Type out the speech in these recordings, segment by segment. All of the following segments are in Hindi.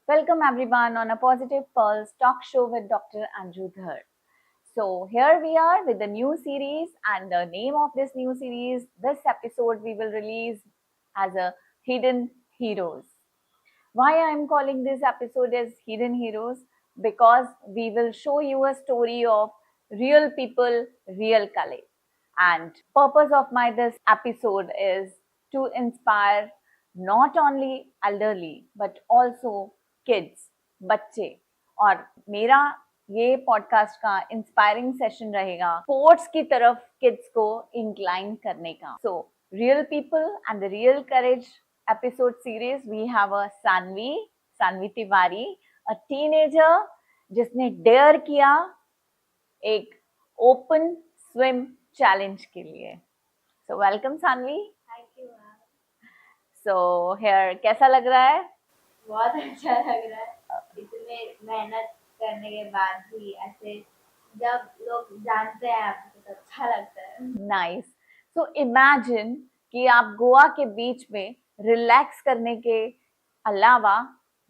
Welcome everyone on a Positive Pulse talk show with Dr. Andrew Dhar. So here we are with the new series, and the name of this new series, this episode we will release as a Hidden Heroes. Why I am calling this episode as Hidden Heroes? Because we will show you a story of real people, real courage. And purpose of my this episode is to inspire not only elderly but also kids, बच्चे. और मेरा ये पॉडकास्ट का इंस्पायरिंग सेशन रहेगा स्पोर्ट्स की तरफ किड्स को इंक्लाइन करने का. So real people and the real courage episode series we have a Sanvi Tiwari, a teenager जिसने डेयर किया एक ओपन स्विम चैलेंज के लिए. So welcome Sanvi. Thank you ma'am. So here कैसा लग रहा है? बहुत अच्छा लग रहा है. इतने मेहनत करने के बाद भी ऐसे जब लोग जानते हैं आपको तो अच्छा लगता है. नाइस. सो इमेजिन कि आप गोवा के बीच में रिलैक्स करने के अलावा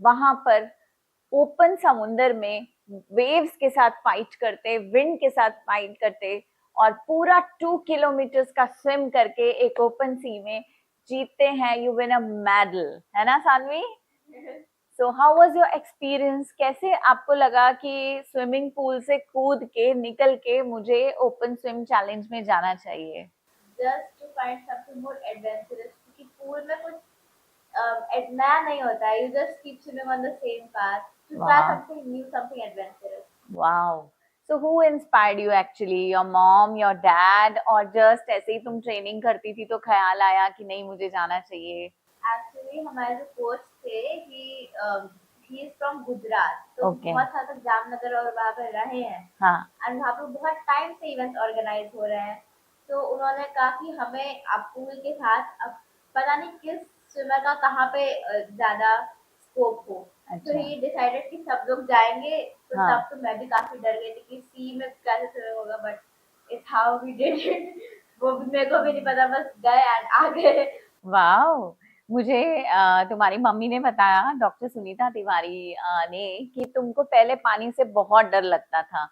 वहां पर ओपन समुंदर में वेव्स के साथ फाइट करते, विंड के साथ फाइट करते और पूरा 2 किलोमीटर का स्विम करके एक ओपन सी में जीतते हैं. यू विन अ मेडल, है ना Sanvi? So how was your experience? कैसे आपको लगा कि स्विमिंग पूल से कूद के निकल के मुझे ओपन स्विम चैलेंज में जाना चाहिए? Just to find something more adventurous, क्योंकि पूल में कुछ नया नहीं होता है. You just keep swimming on the same path to try Wow. Something new, something adventurous. Wow. So who inspired you actually? Your mom, your dad, or just ऐसे ही तुम ट्रेनिंग करती थी तो ख्याल आया कि नहीं मुझे जाना चाहिए? एक्चुअली हमारे जो कोच थे ही इज फ्रॉम गुजरात, तो Okay. बहुत साल तक जामनगर और वहाँ पे रहे हैं. हाँ. एंड वहाँ पे बहुत टाइम से इवेंट्स ऑर्गेनाइज हो रहे हैं. तो उन्होंने कहा कि हमें अब पूल के साथ अब पता नहीं किस स्विमर का कहाँ पे ज्यादा स्कोप हो. अच्छा. तो ही डिसाइडेड कि सब लोग जाएंगे. तो हाँ. तब तो मैं भी काफी डर गई थी कि सी में कैसे स्विमिंग होगा, but it's how we did it. वो भी मेरे को भी नहीं पता, बस गए एंड आ गए. वाओ. मुझे तुम्हारी मम्मी ने बताया, डॉक्टर सुनीता तिवारी ने, कि तुमको पहले पानी से बहुत डर लगता था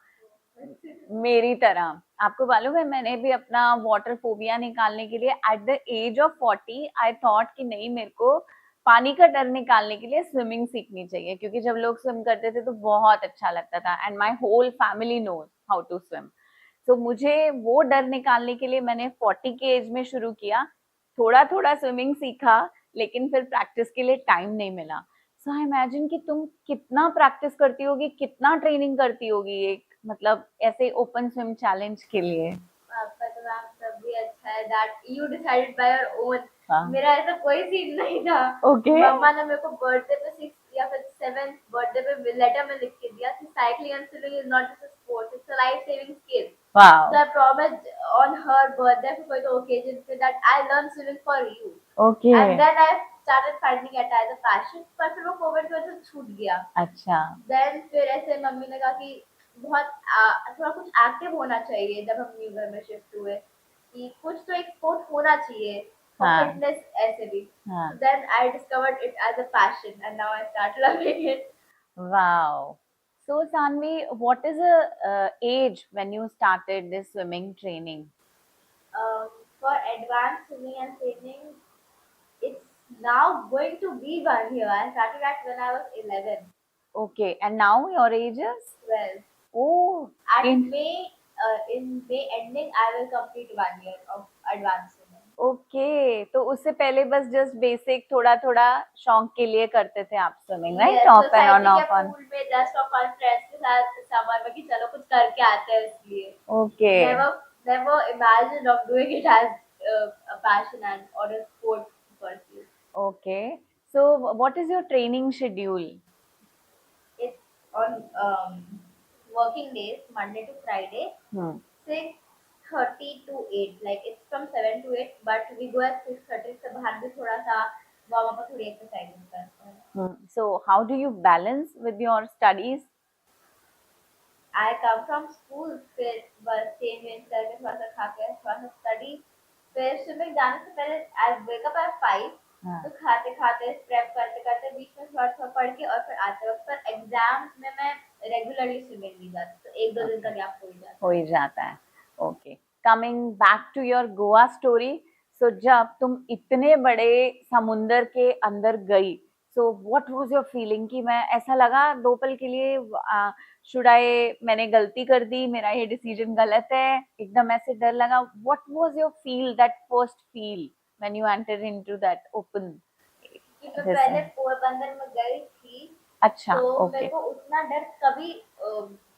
मेरी तरह. आपको मालूम है मैंने भी अपना वाटर फोबिया निकालने के लिए at the age of 40 I thought कि नहीं, मेरे को पानी का डर निकालने के लिए स्विमिंग सीखनी चाहिए, क्योंकि जब लोग स्विम करते थे तो बहुत अच्छा लगता था and my whole family knows how to swim. तो मुझे वो डर निकालने के लिए मैंने 40 के एज में शुरू किया. थोड़ा थोड़ा स्विमिंग सीखा, लेकिन फिर प्रैक्टिस के लिए टाइम नहीं मिला. सो आई इमेजिन कि तुम कितना प्रैक्टिस करती होगी, कितना ट्रेनिंग करती होगी एक मतलब ऐसे ओपन स्विम चैलेंज के लिए. आपका तो मैम सब भी अच्छा है. That you decided by your own. हाँ. मेरा ऐसा कोई सीन नहीं था. ओके. मम्मा ने मेरे को बर्थडे पे 6 या फिर 7th बर्थडे पे लेटर में लिख के दिया कि cycling and swimming is not just a sport, it's a life saving skill. Wow. So I promised on her birthday for the occasion that I learn swimming for you. Okay. And then I started finding it as a passion. पर फिर वो कोविड की वजह से छूट गया. अच्छा. देन फिर ऐसे मम्मी ने कहा कि बहुत थोड़ा कुछ एक्टिव होना चाहिए. जब हम न्यू घर में शिफ्ट हुए कि कुछ तो एक स्पोर्ट होना चाहिए फॉर हाँ. फिटनेस ऐसे भी. हाँ. Then I discovered it as a passion and now I start loving it. Wow. So Sanvi, what is the age when you started this swimming training? For advanced swimming and training, it's now going to be 1 year. I started at when I was 11. Okay, and now your age is? 12. Oh, At in in May ending, I will complete 1 year of advanced swimming. Okay. तो उससे पहले बस जस्ट बेसिक थोड़ा थोड़ा शौक के लिए करते थे आप swimming, right? Yes, of and on, society of के ऑन. पूल में जस्ट फॉर फन फ्रेंड्स के साथ समर में कि चलो कुछ करके आते हैं इसलिए. Okay. Never imagined of doing it as a passion and or a sport pursuit. Okay. So what is your training schedule? It's on working days, Monday to Friday, Hmm. 6:30 to 8. Like it's from 7 to 8, but we go at 6:30 से बाहर भी थोड़ा सा वार्म अप, थोड़ी एक्सरसाइज करते हैं. Hmm. So how do you balance with your studies? I come from school, फिर बस चेंज वेंज करके थोड़ा सा खा के थोड़ा सा स्टडी, फिर स्विमिंग जाने से पहले I wake up at 5. हाँ तो खाते खाते प्रेप करते करते बीच में थोड़ा थोड़ा पढ़ के और फिर आते वक्त पर एग्जाम में मैं रेगुलरली स्विमिंग नहीं जाती, तो एक दो दिन का ओके, गैप हो ही जाता हो है। ही जाता है। Okay, coming back to your Goa story. So जब तुम इतने बड़े समुंदर के अंदर गई, so what was your feeling? कि मैं, ऐसा लगा दो पल के लिए शुड आई, मैंने गलती कर दी, मेरा ये डिसीजन गलत है, एकदम ऐसे डर लगा? What was your feel, that first feel when you enter into that open कि मैं दिस? पहले पोरबंदर में गई थी, अच्छा, तो मेरे ओके को उतना डर कभी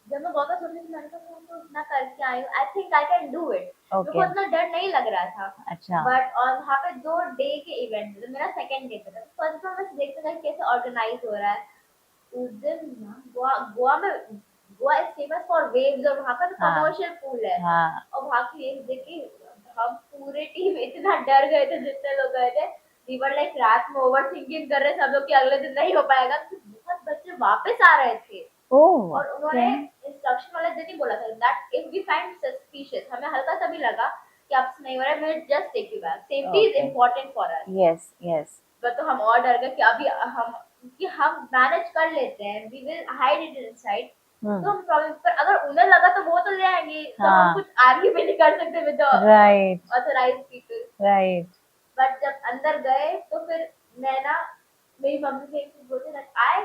जब मैं बहुत सोची थी, मैंने कहा मैं तो उतना करके आई हूँ, I think I can do it, मेरे को ओके, उतना डर नहीं लग रहा था। अच्छा, बट और वहाँ पे 2 डे के इवेंट थे, तो मेरा सेकंड डे था, फर्स्ट डे मैं देखते थे कैसे ऑर्गेनाइज हो रहा है। उस दिन ना गोवा गोवा में, Goa is famous for waves, और वहाँ का तो हाँ कमर्शियल पूल है, हाँ और वहाँ की वेव्स देख के हम पूरे टीम इतना डर गए थे, जितने लोग गए थे। वी वर लाइक रात में ओवर थिंकिंग कर रहे सब लोग कि अगले दिन नहीं हो पाएगा, तो बहुत बच्चे वापस आ रहे थे। ओह और उन्होंने ओके, इंस्ट्रक्शन वाले दिन ही बोला था that if we find suspicious, हमें हल्का सा भी लगा कि अब से नहीं हो रहा है, will just take you back, safety is okay, important for us. Yes yes, तो हम और डर गए कि अभी हम, कि हम मैनेज कर लेते हैं, we will hide it inside, तो हम प्रॉब्लम, पर अगर उन्हें लगा तो वो तो ले आएंगे, तो हम हाँ, कुछ आर्ग्यू भी नहीं कर सकते with the right authorised people. Right, but जब अंदर गए तो फिर मैं ना, मेरी मम्मी से एक चीज बोलती दैट आई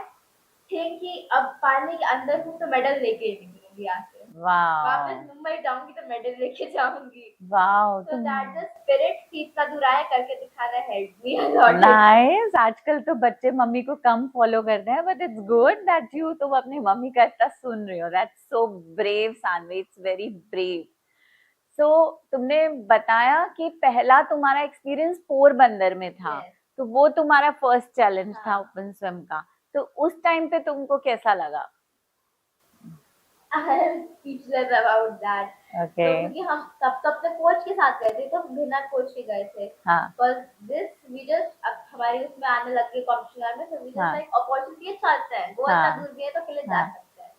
थिंक कि अब पानी के अंदर हूँ तो मेडल लेके ही निकलूंगी यहाँ से, वापस वाओ मुंबई जाऊंगी तो मेडल लेके जाऊंगी। वाओ, So तुम that the spirit कि इतना दूर आए करके दिखाना helped me a lot. Nice. आजकल तो बच्चे मम्मी को कम फॉलो करते हैं, but it's good that you, तुम अपनी मम्मी का इतना सुन रही हो, that's so brave Sanvi, it's very brave. So तुमने बताया कि पहला तुम्हारा एक्सपीरियंस पोरबंदर में था, Yes. तो वो तुम्हारा फर्स्ट चैलेंज था हाँ। ओपन स्विम का, तो उस टाइम पे तुमको कैसा लगा? I am speechless about that. Okay, तो क्योंकि हम तब तो अपने कोच के साथ गए थे, तो हम बिना कोच के गए थे। हाँ पर दिस वी जस्ट, अब हमारी उसमें आने लग गई कॉम्पिटिशन में, तो वी जस्ट हाँ लाइक अपॉर्चुनिटी चलते हैं, वो इतना हाँ दूर भी है तो पहले जा हाँ सकते हैं।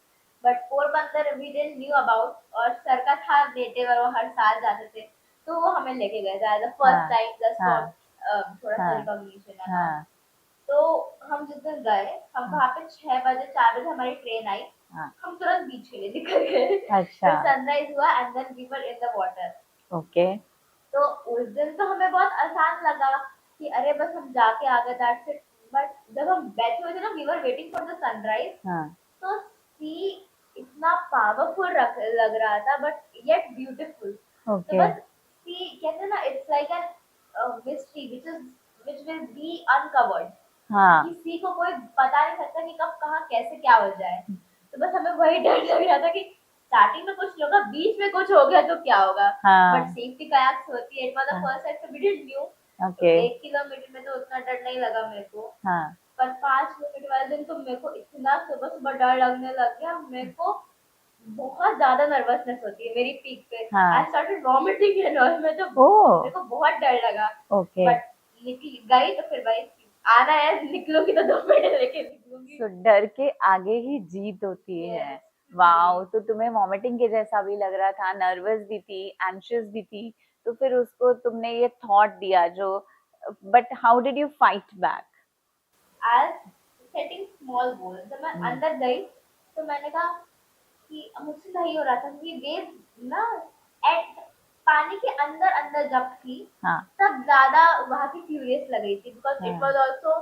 But Porbandar we didn't knew about, और सर का था नेटिव और वो हर साल जाते थे, तो वो हमें लेके गए थे एज अ फर्स्ट हाँ टाइम, जस्ट फॉर हाँ थोड़ा सा हाँ रिकॉग्निशन एंड ऑल। हाँ तो हम जिस दिन गए, हम हाँ वहाँ पे 6 बजे 4 बजे हमारी ट्रेन आई, हाँ, हम तुरंत बीच के लिए निकल गए। अच्छा, फिर सनराइज हुआ and then we were in the water. Okay, तो उस दिन तो हमें बहुत आसान लगा कि अरे बस हम जाके आ गए, दैट्स इट। बट जब हम बैठे हुए थे ना, we were waiting for the sunrise, हाँ तो सी इतना पावरफुल लग रहा था, बट येट ब्यूटीफुल। तो ओके, बस सी कहते हैं ना, it's like an mystery which will be uncovered, हाँ किसी को कोई बता नहीं सकता कि कब कहाँ कैसे क्या हो जाए। तो बस हमें वही डर लग रहा था कि स्टार्टिंग में कुछ नहीं होगा, बीच में कुछ हो गया तो क्या होगा। बट हाँ सेफ्टी कयाक्स होती है, इट वाज द हाँ, first time, we didn't knew. तो ओके, 1 किलोमीटर में तो उतना डर नहीं लगा मेरे को, हाँ पर 5 किलोमीटर वाले दिन तो मेरे को इतना सुबह सुबह डर लगने लग गया, मेरे को बहुत ज्यादा नर्वसनेस होती है मेरी पीक पे, आई हाँ, स्टार्टेड वॉमिटिंग एंड ऑल, में तो ओ मेरे को बहुत डर लगा। ओके, बट निकली गई तो फिर भाई, आना है निकलूंगी तो 2 मिनट लेके निकलूंगी। सो डर के आगे ही जीत होती है। यस, वाओ, तो तुम्हें वॉमिटिंग के जैसा भी लग रहा था, नर्वस भी थी, एंशियस भी थी, तो फिर उसको तुमने ये थॉट दिया जो, but how did you fight back? आज सेटिंग स्मॉल गोल, जब मैं अंदर गई तो मैंने कहा कि अब मुझसे नहीं हो रहा था, कि वेव ना एट पानी के अंदर अंदर जब थी, हाँ तब ज्यादा वहां की फ्यूरियस लग रही थी, बिकॉज इट हाँ वाज आल्सो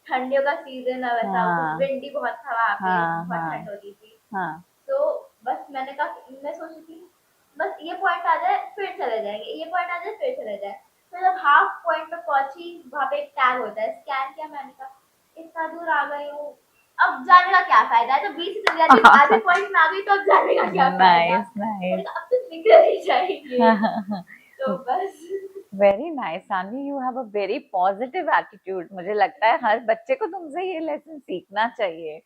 ठंडियों का सीजन है, वैसा कुछ हाँ विंडी बहुत था वहां पे, हाँ बहुत हाँ ठंड हो रही थी। हाँ तो बस मैंने कहा, मैं सोची थी बस ये पॉइंट आ जाए फिर चले जाएंगे, ये पॉइंट आ जाए फिर चले जाए। तो जब हाफ पॉइंट पे पहुंची, वहां पे एक टैग होता है, स्कैन किया, मैंने कहा इतना दूर आ गई हूँ, अब जाने का क्या फायदा है, तो बीच से चली जाती हूँ, आधे पॉइंट में आ गई, तो अब जाने का क्या फायदा। नाइस मैंने नाइस, कहा अब तो निकल ही जाएंगे, तो बस। Very nice Sanvi, you have a very positive attitude. मुझे लगता है हर बच्चे को तुमसे ये लेसन सीखना चाहिए।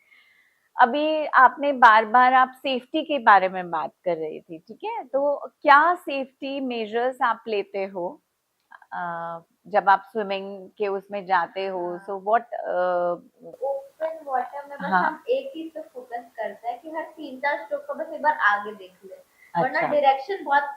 अभी आपने बार बार आप सेफ्टी के बारे में बात कर रही थी, ठीक है, तो क्या सेफ्टी मेजर्स आप लेते हो जब आप स्विमिंग के उसमें जाते हो? हाँ, सो व्हाट? ओपन वाटर में बस हाँ हम एक चीज पे फोकस करते हैं कि हर 3-4 स्ट्रोक को बस एक बार आगे देख ले, वरना अच्छा डायरेक्शन बहुत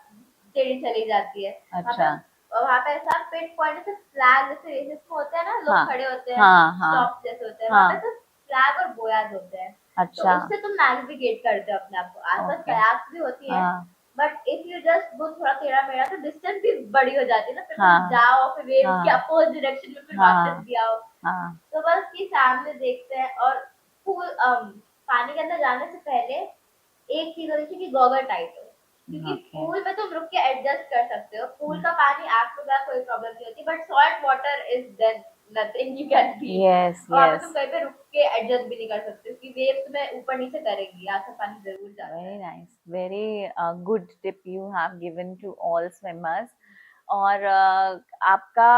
टेढ़ी चली जाती है। वहाँ पे अच्छा हम वहाँ पे ऐसा पिट पॉइंट से फ्लैग जैसे रेसेस में होते हैं ना, लोग हाँ, खड़े होते हैं, हाँ, हाँ, स्टॉप जैसे होते हैं, वहाँ हाँ, पे तो फ्लैग और बोयाज होते हैं। तो अच्छा, उससे तुम नेविगेट करते हो अपने आप को। आसपास ओके, कयाक्स भी होती है, हाँ, बट इफ यू जस्ट वो थोड़ा टेढ़ा मेढ़ा तो डिस्टेंस भी बड़ी हो जाती है ना, फिर तुम हाँ, जाओ फिर वेव्स के हाँ, अपोज डायरेक्शन में फिर वापस हाँ, भी आओ। हाँ, तो बस ये सामने देखते हैं। और पूल पानी के अंदर जाने से पहले एक चीज होती है कि गॉगल टाइट हो, क्योंकि ओके, पूल में तुम रुक के एडजस्ट कर सकते हो। पूल का पानी आग के बाद कोई प्रॉब्लम नहीं होती, but salt water is then nothing you can be. Yes, और वहाँ पे तुम यस, कहीं पे रुक के एडजस्ट भी नहीं कर सकते, क्योंकि वेव्स तुम्हें ऊपर नीचे करेंगी, आग का पानी जरूर जाता very है। nice, very good tip you have given to all swimmers. और आपका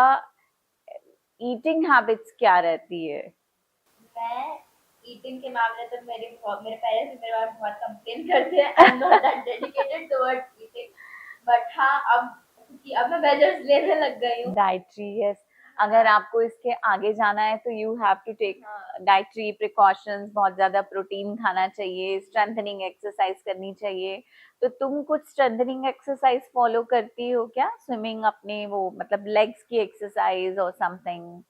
ईटिंग हैबिट्स क्या रहती है? मैं ईटिंग के मामले तो मेरे पेरेंट्स भी मेरे बारे में बहुत कंप्लेन करते हैं, आई am not that dedicated towards eating. But हाँ, अब क्योंकि अब मैं मेजर्स लेने लग गई हूँ। डाइटरी, यस, अगर आपको इसके आगे जाना है तो you have to take dietary precautions, बहुत ज्यादा प्रोटीन खाना चाहिए, स्ट्रेंथनिंग एक्सरसाइज करनी चाहिए। तो तुम कुछ स्ट्रेंथनिंग एक्सरसाइज फॉलो करती हो क्या? स्विमिंग अपने वो मतलब लेग्स की एक्सरसाइज और समथिंग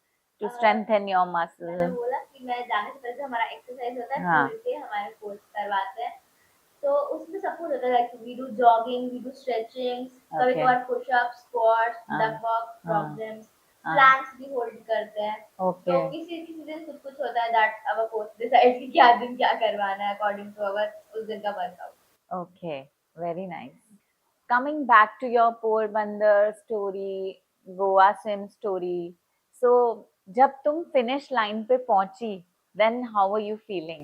टू स्ट्रेंथन योर मैंने मसल? बोला कि मैं जाने से पहले जो हमारा एक्सरसाइज होता है हाँ, पूल के, हमारे कोच करवाते हैं। तो उसमें सब कुछ होता है, like we do jogging, we do stretching, कभी ओके, कभार पुशअप, स्क्वाट्स, हाँ, डक वॉक, हाँ, फ्रॉग जंप्स, हाँ, प्लैंक्स भी होल्ड करते हैं। ओके, तो किसी किसी दिन कुछ कुछ होता है दैट अवर कोच डिसाइड कि क्या दिन क्या करवाना है अकॉर्डिंग टू अवर उस दिन का workout. Okay, very nice. Coming back to your Porbandar story, Goa swim story. So, जब तुम फिनिश लाइन पे पहुंची, then how were you feeling?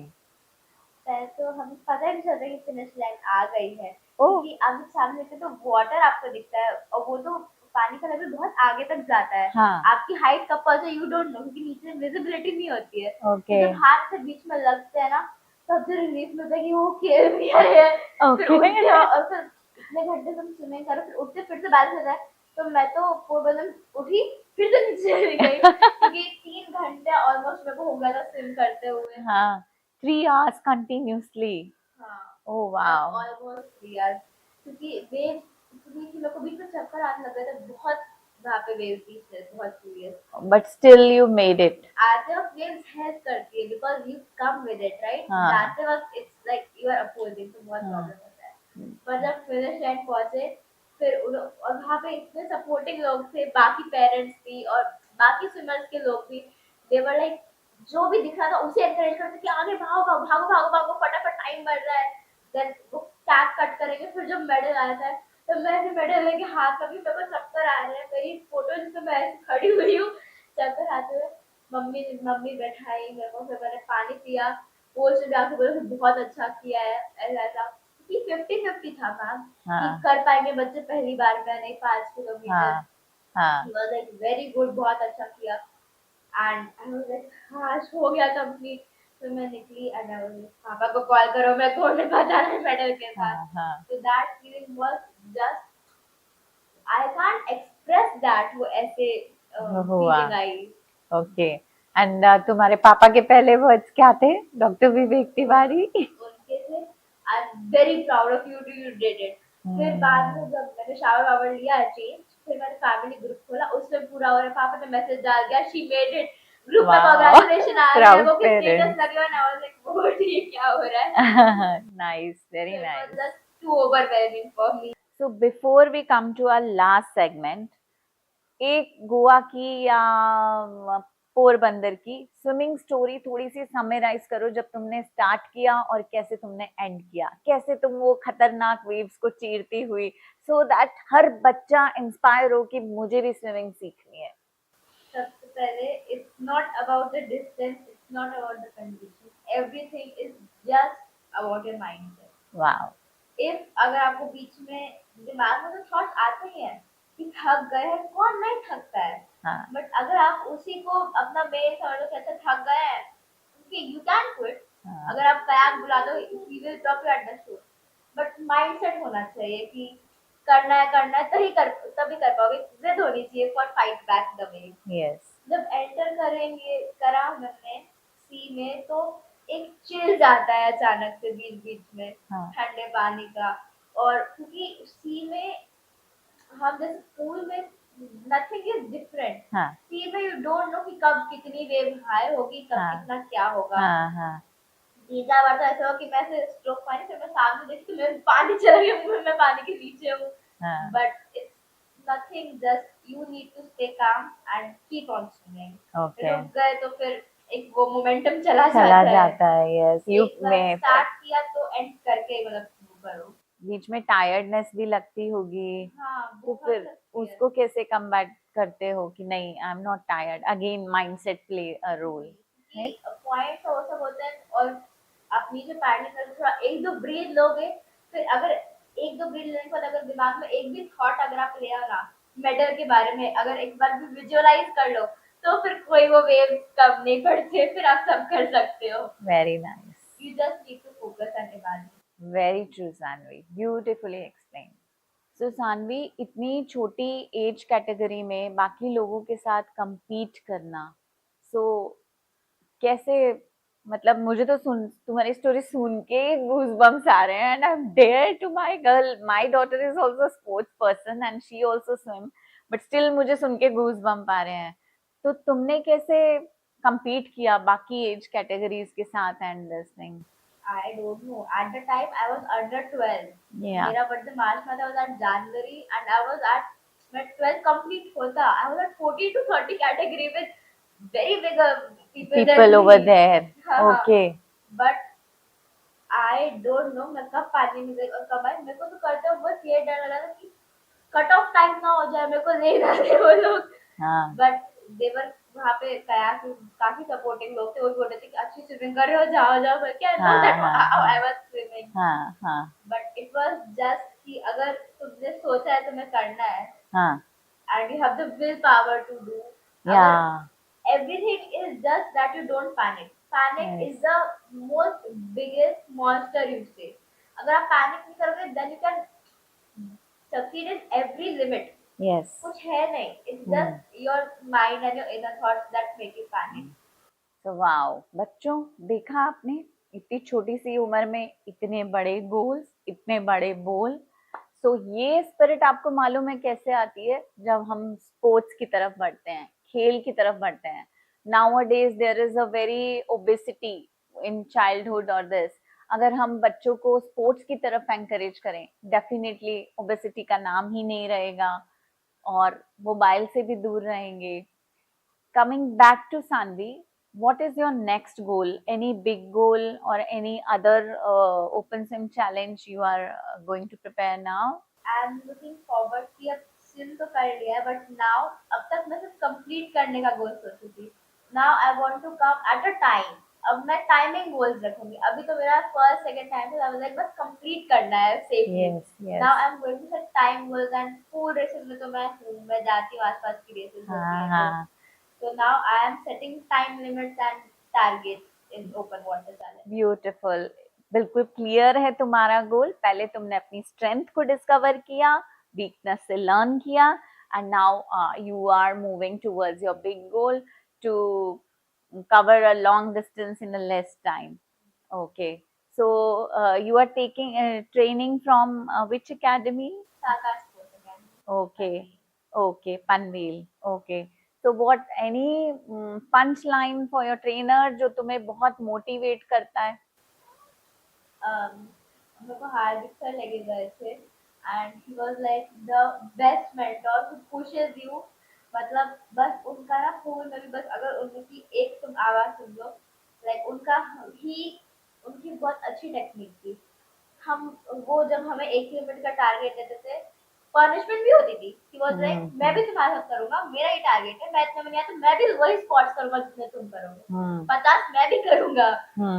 पहले तो हमें पता ही नहीं चलता कि फिनिश लाइन आ गई है, Oh, क्योंकि आप जब सामने देखते हो तो वाटर आपको दिखता है, और वो तो पानी का लेवल बहुत आगे तक जाता है। हाँ, आपकी हाइट कब पहुंचे यू डोंट नो, क्योंकि नीचे विजिबिलिटी नहीं होती है। तो जब okay, हाथ से बीच में लगते हैं ना, तब जो रिलीफ मिलता है कि वो खेल भी रहे हैं। फिर okay. उठ जाओ और फिर इतने घंटे तुम स्विमिंग करो, फिर उठते फिर से बैलेंस हो जाए। तो मैं तो पोरबंदर उठी, फिर से नीचे चली गई, क्योंकि 3 घंटे ऑलमोस्ट मेरे को हो गया था स्विम करते हुए। हाँ, 3 hours continuously. हाँ, Oh wow. ऑलमोस्ट 3 इयर्स, क्योंकि वेव्स इतनी थी, मेरे को बीच में चक्कर आने लग गए थे बहुत। वहाँ पे वेव्स थी बहुत serious. But still you made it. आते वक्त वेव्स हेल्प करती है, because you come with it right. हाँ, जाते वक्त it's like you are opposing, तो बहुत हाँ, प्रॉब्लम होता है। पर जब फिनिश लाइन पहुंचे, फिर और वहाँ पे इतने सपोर्टिंग लोग थे, बाकी पेरेंट्स भी और बाकी स्विमर्स के लोग भी। दे वर लाइक, जो भी दिख रहा था उसे एनकरेज करते कि आगे भागो भागो भागो भागो भागो, फटाफट टाइम बढ़ रहा है। देन वो टैग कट करेंगे, फिर जब मेडल आया था तो मैं भी मेडल लेके हाथ में भी, मेरे को चक्कर आ रहे हैं। मेरी फोटो जिसमें मैं ऐसे खड़ी हुई हूँ चक्कर आते हुए, मम्मी मम्मी बैठाई मेरे को, फिर मैंने पानी पिया। कोच ने भी आके बोला कि बहुत अच्छा किया है, ऐसा ऐसा। कि 50-50 था मैम, कि हाँ, कर पाएंगे बच्चे पहली बार में, नहीं 5 किलोमीटर। हाँ, हाँ, he was like very good, बहुत अच्छा किया। एंड आई वाज लाइक काश हो गया कंप्लीट। फिर मैं निकली एंड आई वाज लाइक पापा को कॉल करो, मैं कोने पर जाना है मेडल के साथ। हाँ, हाँ, तो that feeling was just, I can't express that, वो ऐसे हुआ, फीलिंग आई। ओके। एंड तुम्हारे पापा के पहले वर्ड्स क्या थे, डॉक्टर विवेक तिवारी? उनके थे, I am very proud of you, you did it. फिर बाद में जब मैंने शावर वावर लिया चेंज, फिर मैंने फैमिली ग्रुप खोला, उसमें पूरा और पापा ने मैसेज डाल दिया शी मेड इट। ग्रुप में वाओ, कांग्रेचुलेशन आ रहे हैं, प्राउड वो कि स्टेटस पेरेंट्स। लगे हुए ना, आई वाज लाइक ओह ठीक, क्या हो रहा है। Nice, very it was nice. Just too overwhelming for me. So before we come to our last segment, एक गोवा की या पोरबंदर की स्विमिंग स्टोरी थोड़ी सी समराइज करो, जब तुमने स्टार्ट किया और कैसे तुमने एंड किया, कैसे तुम वो खतरनाक वेव्स को चीरती हुई, सो दैट हर बच्चा इंस्पायर हो कि मुझे भी स्विमिंग सीखनी है। सबसे पहले it's not about the distance, it's not about the condition, everything is just about your mindset. Wow, if अगर आपको बीच में दिमाग में तो थॉट आते ही हैं कि थक गए हैं, कौन नहीं थकता है। हाँ, बट अगर आप उसी को अपना मेन समझ लो, कैसे थक गए हैं, क्योंकि यू कैन क्विट। हाँ, अगर आप कयाक बुला दो he will drop you at the shore. But mindset होना चाहिए कि करना है तभी कर पाओगे। जिद होनी चाहिए for fight back the wave. Yes, जब एंटर करेंगे करा हमने सी में, तो एक चिल जाता है अचानक से बीच बीच में हाँ, ठंडे पानी का। और क्योंकि सी में हम जैसे पूल में नथिंग इज डिफरेंट। हाँ सी में यू डोंट नो कि कब कितनी वेव हाई होगी, कब हाँ कितना क्या होगा। हाँ हाँ तीसरा बार तो ऐसा हुआ कि मैं ऐसे स्ट्रोक मारी, फिर मैं सामने देखी तो मैं पानी चला गया मुंह में, मैं पानी के नीचे हूँ। हाँ but it's nothing, just you need to stay calm and keep on swimming. Okay, रुक गए तो फिर एक वो मोमेंटम चला चला जाता है। जाता है, यस यू एक बार में स्टार्ट किया तो एंड करके मतलब वो करो। बीच में टायर्डनेस भी लगती होगी, हाँ तो बहुत फिर लगती है। उसको कैसे कम्बैट करते हो कि नहीं I am not tired, again mindset play a role, right? कि पॉइंट वो सब होते हैं। और अपनी जो पैनिक कर थोड़ा एक दो ब्रीथ लोगे, फिर अगर एक दो ब्रीथ लेने के बाद अगर दिमाग में एक भी थॉट अगर आप ले आओ ना मेडल के बारे में, अगर एक बार भी विजुअलाइज कर लो, तो फिर कोई वो वेव कम नहीं पड़ते, फिर आप सब कर सकते हो। Very nice, you just need to focus on imagine. Very true Sanvi, beautifully explain. So Sanvi, इतनी छोटी एज कैटेगरी में बाकी लोगों के साथ compete करना, सो कैसे, मतलब मुझे तो सुन तुम्हारी स्टोरी सुन के गूज बम्स आ रहे हैं, and I am dare to my girl, my daughter is also sports person and she also swim, but still मुझे सुन के गूज बम्प आ रहे हैं। तो तुमने कैसे compete किया बाकी एज कैटेगरीज के साथ and this thing? I don't know. At the time, I was under 12. या मेरा बर्थडे मार्च में था, was at January, and I was at मैं 12 complete होता. I was at 40 to 30 category with very big people people than over me. There, हाँ हाँ. Okay, But I don't know मैं कब पानी में गई और कब आई। मेरे को तो करते हुए बस ये डर लगा था कि कट ऑफ टाइम ना हो जाए, मेरे को ले ना दे वो लोग। हाँ बट देवर वहाँ पे कयाक काफी सपोर्टिंग लोग थे, वो बोल रहे थे कि अच्छी स्विमिंग कर रहे हो, जाओ जाओ करके। आई नो हाँ दैट हाँ आई हाँ वाज स्विमिंग। हाँ हाँ बट इट वाज जस्ट कि अगर तुमने सोचा है तुम्हें करना है हाँ and you have the will power to do, या अगर everything is just that you don't panic. Panic yes is the most biggest monster you say. अगर आप पैनिक नहीं करोगे then you can succeed in every limit. Yes, कुछ है नहीं, it's just your mind and your inner thoughts that make you panic. तो वाओ बच्चों, देखा आपने, इतनी छोटी सी उम्र में इतने बड़े गोल्स, इतने बड़े बोल। सो ये स्पिरिट आपको मालूम है कैसे आती है, जब हम स्पोर्ट्स की तरफ बढ़ते हैं, खेल की तरफ बढ़ते हैं। Nowadays there is a very obesity in childhood और दिस, अगर हम बच्चों को स्पोर्ट्स की तरफ एनकरेज करें, डेफिनेटली ओबेसिटी का नाम ही नहीं रहेगा और मोबाइल से भी दूर रहेंगे। Coming back to Sanvi, what is your next goal? Any big goal or any other open sim challenge you are going to prepare now? I am looking forward कि अब स्विम तो कर लिया है, बट नाउ अब तक मैं सिर्फ कंप्लीट करने का गोल सोची थी। Now I want to come at a time. अब मैं टाइमिंग गोल्स रखूंगी। अभी तो मेरा फर्स्ट सेकंड टाइम था, लाइक बस कंप्लीट करना है safely. Yes, yes. Now I am going to set time goals and pool races में तो मैं हूँ, मैं जाती हूँ आसपास की रेसेस होती हाँ हैं तो। हाँ, So now I am setting time limits and targets in open water challenge. Beautiful, बिल्कुल क्लियर है तुम्हारा गोल। पहले तुमने अपनी स्ट्रेंथ को डिस्कवर किया, वीकनेस से लर्न किया, and now you are moving towards your big goal to cover a long distance in a less time. Okay, so you are taking training from which academy? Saka Sports Academy. Okay, okay, Panvel. Okay. So what any punch line for your trainer जो तुम्हें बहुत motivate करता है? मेरे को हार्दिक सर लेके गए थे and he was like the best mentor who pushes you. मतलब बस उनका ना पूल में भी बस अगर उनकी एक तुम आवाज सुन लो, लाइक उनका ही उनकी बहुत अच्छी टेक्निक थी। हम वो जब हमें 1 किलोमीटर का टारगेट देते थे, पनिशमेंट भी होती थी। ही वाज लाइक मैं भी तुम्हारे साथ करूंगा, मेरा ही टारगेट है, मैं इतना में नहीं आया तो मैं भी वही स्पॉट्स करूंगा जितने तुम करोगे, 50 मैं भी करूंगा।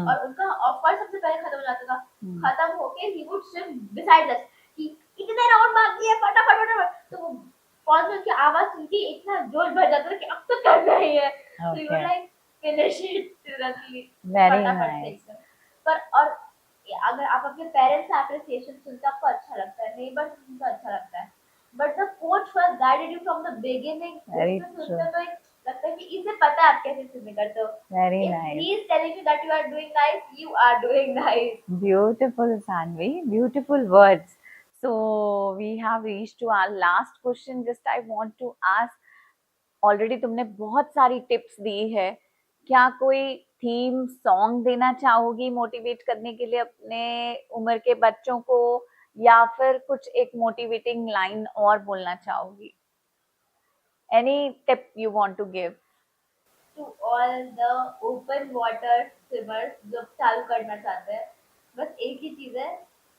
और उनका ऑफर सबसे पहले खत्म हो जाता था। खत्म होके he would swim beside us कि इतने राउंड भाग दिए फटाफट फटाफट। तो वो पॉज में उनकी आवाज सुन के इतना जोश भर जाता था कि अब तो करना ही है। तो you were like finish it तुरंतली, फटाफट से एकदम। पर और अगर आप अपने पेरेंट्स से एप्रिसिएशन सुनते आपको अच्छा लगता है, नेबर से सुनते अच्छा लगता है, but the coach first guided you from the beginning. उसमें सुनते तो एक लगता है कि इसे पता है आप कैसे स्विमिंग करते हो। Very If nice. he is telling you that you are doing nice, you are doing nice. Beautiful, Sanvi. Beautiful words. So we have reached to our last question. Just I want to ask, already तुमने बहुत सारी टिप्स दी है, क्या कोई थीम सॉन्ग देना चाहोगी मोटिवेट करने के लिए अपने उम्र के बच्चों को, या फिर कुछ एक मोटिवेटिंग लाइन और बोलना चाहोगी? Any tip you want to give to all the open water swimmers जो चालू करना चाहते हैं, बस एक ही चीज है,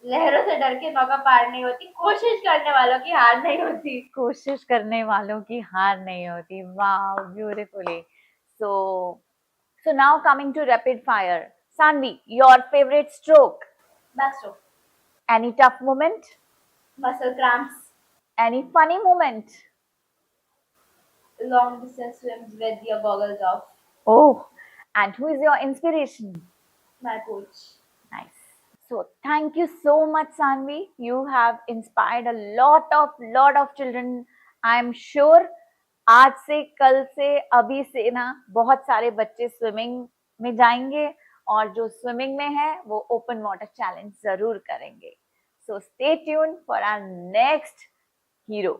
लहरों से डर के नौका पार नहीं होती, कोशिश करने वालों की हार नहीं होती। कोशिश करने वालों की हार नहीं होती। Wow, beautifully. So now coming to rapid fire. Sanvi, your favorite stroke? Back stroke. Any tough moment? Muscle cramps. Any funny moment? Long distance swims with your goggles of. Oh, and who is your inspiration? My coach. Nice. So thank you so much, Sanvi. You have inspired a lot of children. I am sure आज से, कल से, अभी से ना बहुत सारे बच्चे स्विमिंग में जाएंगे, और जो स्विमिंग में है वो ओपन वाटर चैलेंज जरूर करेंगे. So stay tune for our next hero.